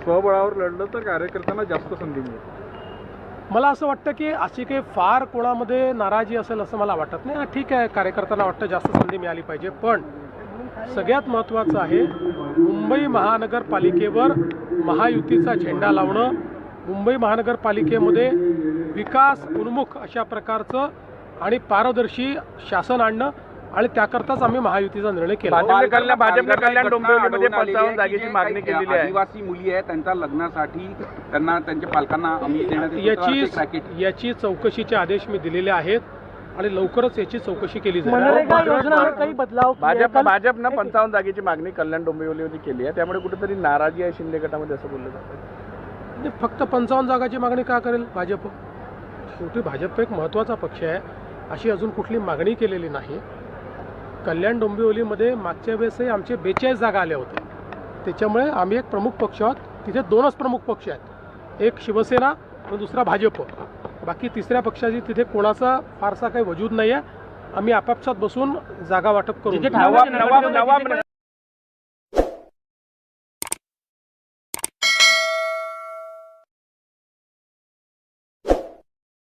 स्वबळावर लढलं तर कार्यकर्त्यांना जास्त संधी मिळेल. मला असं वाटतं की अशी काही फार कोणामध्ये नाराजी असेल असं मला वाटत नाही. ठीक आहे, कार्यकर्त्यांना वाटतं जास्त संधी मिळाली पाहिजे, पण सगळ्यात महत्त्वाचं आहे मुंबई महानगरपालिकेवर महायुतीचा झेंडा लावणं, मुंबई महानगरपालिकेमध्ये विकास उन्मुख अशा प्रकारचं आणि पारदर्शी शासन आणणं, आणि त्याकरताच आम्ही महायुतीचा निर्णय केला. भाजपने कल्याण डोंबिवलीमध्ये 55 जागेची मागणी केलेली आहे. आदिवासी मुली आहेत, त्यांच्या लग्नासाठी त्यांना त्यांच्या पालकांना आम्ही याची चौकशीचे आदेश मी दिलेले आहेत आणि लवकरच याची चौकशी केली जाईल. काही बदलाव भाजपनं 55 जागेची मागणी कल्याण डोंबिवलीमध्ये केली आहे, त्यामुळे कुठेतरी नाराजी आहे शिंदे गटामध्ये असं बोललं जातं. फक्त 55 जागाची मागणी का करेल भाजप? शेवटी भाजप एक महत्त्वाचा पक्ष आहे, अशी अजून कुठली मागणी केलेली नाही. कल्याण डोंबिवलीमध्ये मागच्या वेळेसही आमचे 42 जागा आल्या होत्या, त्याच्यामुळे आम्ही एक प्रमुख पक्ष आहोत. तिथे 2च प्रमुख पक्ष आहेत, एक शिवसेना आणि दुसरा भाजप. बाकी तिसऱ्या पक्षाची तिथे कोणाचा फारसा काही वजूद नाही आहे. आम्ही आपापसात बसून जागा वाटप करू.